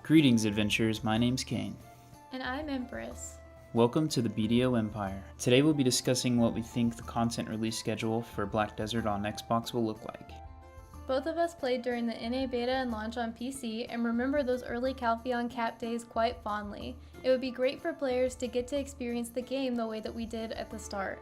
Greetings, adventurers. My name's Kane. And I'm Empress. Welcome to the BDO Empire. Today we'll be discussing what we think the content release schedule for Black Desert on Xbox will look like. Both of us played during the NA beta and launch on PC and remember those early Calpheon Cap days quite fondly. It would be great for players to get to experience the game the way that we did at the start.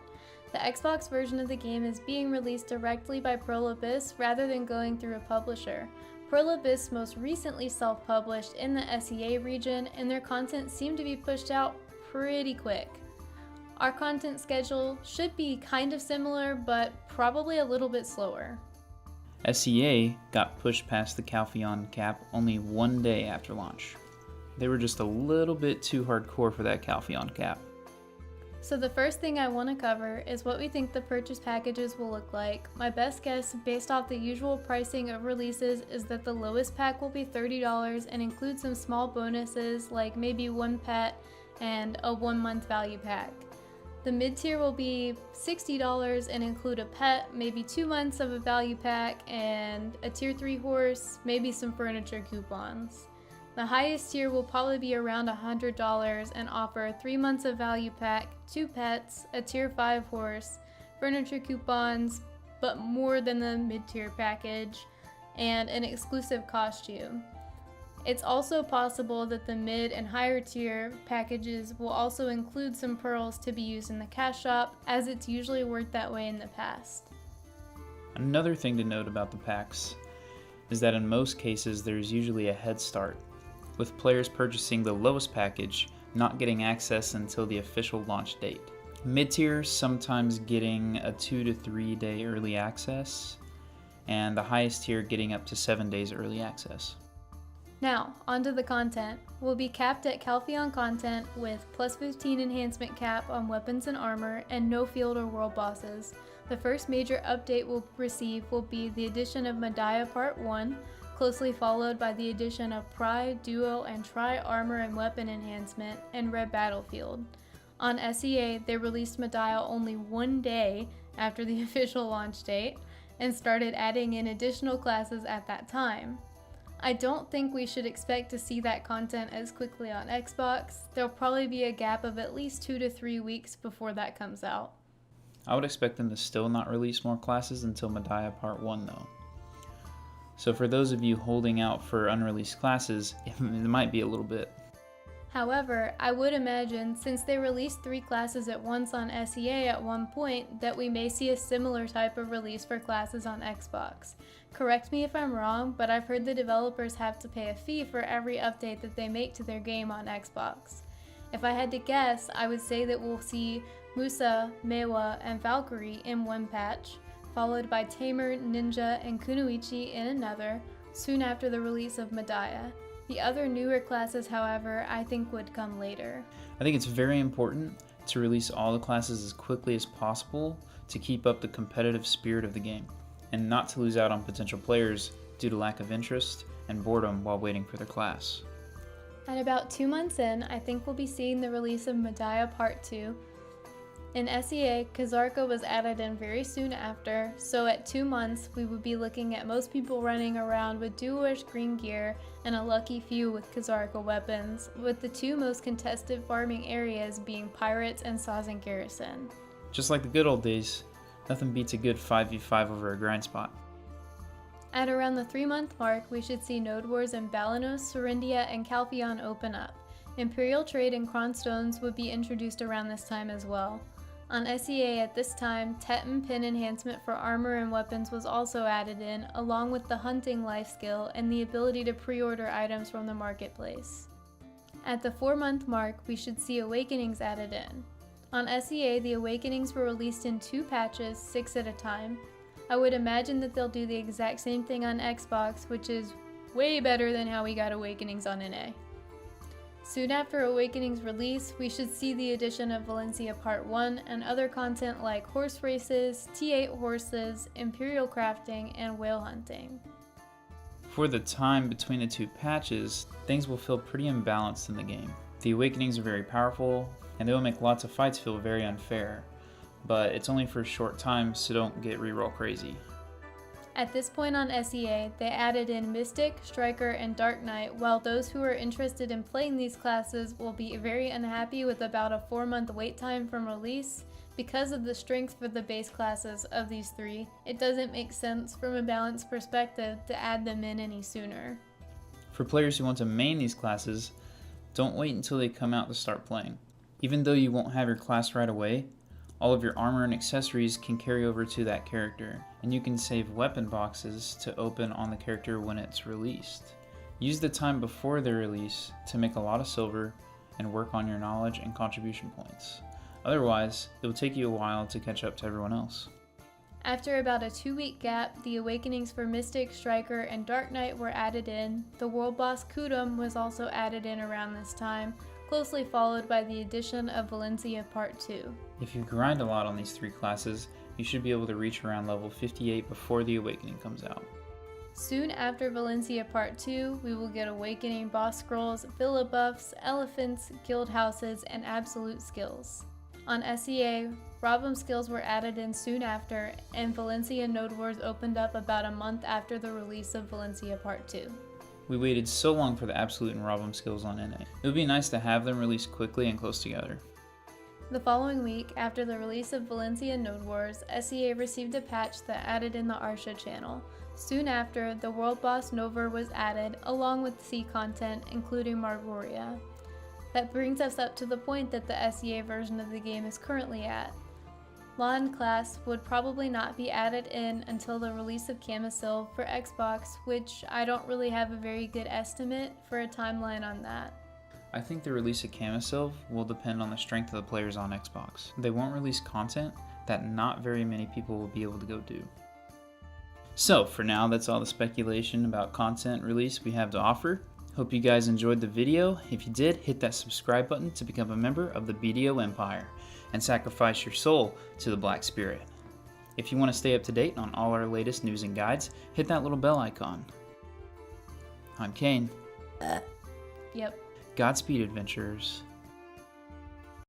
The Xbox version of the game is being released directly by Pearl Abyss rather than going through a publisher. Pearl Abyss most recently self-published in the SEA region, and their content seemed to be pushed out pretty quick. Our content schedule should be kind of similar, but probably a little bit slower. SEA got pushed past the Calpheon cap only one day after launch. They were just a little bit too hardcore for that Calpheon cap. So the first thing I want to cover is what we think the purchase packages will look like. My best guess, based off the usual pricing of releases, is that the lowest pack will be $30 and include some small bonuses like maybe one pet and a 1-month value pack. The mid-tier will be $60 and include a pet, maybe 2 months of a value pack, and a tier 3 horse, maybe some furniture coupons. The highest tier will probably be around $100 and offer 3 months of value pack, 2 pets, a tier 5 horse, furniture coupons, but more than the mid-tier package, and an exclusive costume. It's also possible that the mid and higher tier packages will also include some pearls to be used in the cash shop, as it's usually worked that way in the past. Another thing to note about the packs is that in most cases there's usually a head start, with players purchasing the lowest package not getting access until the official launch date. Mid-tier sometimes getting a 2 to 3 day early access, and the highest tier getting up to 7 days early access. Now, onto the content. We'll be capped at Calpheon content with plus 15 enhancement cap on weapons and armor and no field or world bosses. The first major update we'll receive will be the addition of Medaya Part 1, closely followed by the addition of Pride, Duo, and Tri armor and weapon enhancement, and Red Battlefield. On SEA, they released Medaya only 1 day after the official launch date, and started adding in additional classes at that time. I don't think we should expect to see that content as quickly on Xbox. There'll probably be a gap of at least 2 to 3 weeks before that comes out. I would expect them to still not release more classes until Medaya Part 1 though. So for those of you holding out for unreleased classes, it might be a little bit. However, I would imagine, since they released 3 classes at once on SEA at one point, that we may see a similar type of release for classes on Xbox. Correct me if I'm wrong, but I've heard the developers have to pay a fee for every update that they make to their game on Xbox. If I had to guess, I would say that we'll see Musa, Mewa, and Valkyrie in one patch, followed by Tamer, Ninja, and Kunoichi in another, soon after the release of Medaya. The other newer classes, however, I think would come later. I think it's very important to release all the classes as quickly as possible to keep up the competitive spirit of the game, and not to lose out on potential players due to lack of interest and boredom while waiting for their class. At about 2 months in, I think we'll be seeing the release of Medaya Part 2. In SEA, Kazarka was added in very soon after, so at 2 months we would be looking at most people running around with duo-ish green gear and a lucky few with Kazarka weapons, with the 2 most contested farming areas being Pirates and Sazan Garrison. Just like the good old days, nothing beats a good 5v5 over a grind spot. At around the 3-month mark, we should see Node Wars in Balanos, Sarindia, and Calpheon open up. Imperial Trade and Kronstones would be introduced around this time as well. On SEA at this time, Teton Pin enhancement for armor and weapons was also added in, along with the hunting life skill and the ability to pre-order items from the marketplace. At the 4-month mark, we should see Awakenings added in. On SEA, the Awakenings were released in 2 patches, 6 at a time. I would imagine that they'll do the exact same thing on Xbox, which is way better than how we got Awakenings on NA. Soon after Awakening's release, we should see the addition of Valencia Part 1 and other content like horse races, T8 horses, imperial crafting, and whale hunting. For the time between the 2 patches, things will feel pretty imbalanced in the game. The Awakenings are very powerful, and they will make lots of fights feel very unfair, but it's only for a short time, so don't get reroll crazy. At this point on SEA, they added in Mystic, Striker, and Dark Knight, while those who are interested in playing these classes will be very unhappy with about a 4-month wait time from release. Because of the strength for the base classes of these three, it doesn't make sense from a balance perspective to add them in any sooner. For players who want to main these classes, don't wait until they come out to start playing. Even though you won't have your class right away, all of your armor and accessories can carry over to that character, and you can save weapon boxes to open on the character when it's released. Use the time before the release to make a lot of silver and work on your knowledge and contribution points. Otherwise, it will take you a while to catch up to everyone else. After about a 2-week gap, the awakenings for Mystic, Striker, and Dark Knight were added in. The world boss Kudum was also added in around this time, closely followed by the addition of Valencia Part 2. If you grind a lot on these three classes, you should be able to reach around level 58 before the awakening comes out. Soon after Valencia Part 2, we will get Awakening boss scrolls, villa buffs, elephants, guild houses, and absolute skills. On SEA, Robum skills were added in soon after, and Valencia Node Wars opened up about a month after the release of Valencia Part 2. We waited so long for the Absolute and Robum skills on NA. It would be nice to have them released quickly and close together. The following week, after the release of Valencia Node Wars, SEA received a patch that added in the Arsha channel. Soon after, the World Boss Nover was added, along with sea content, including Margoria. That brings us up to the point that the SEA version of the game is currently at. Lawn class would probably not be added in until the release of Camisil for Xbox, which I don't really have a very good estimate for a timeline on that. I think the release of Camisil will depend on the strength of the players on Xbox. They won't release content that not very many people will be able to go do. So for now, that's all the speculation about content release we have to offer. Hope you guys enjoyed the video. If you did, hit that subscribe button to become a member of the BDO Empire and sacrifice your soul to the Black Spirit. If you want to stay up to date on all our latest news and guides, hit that little bell icon. I'm Kane. Yep. Godspeed, adventurers.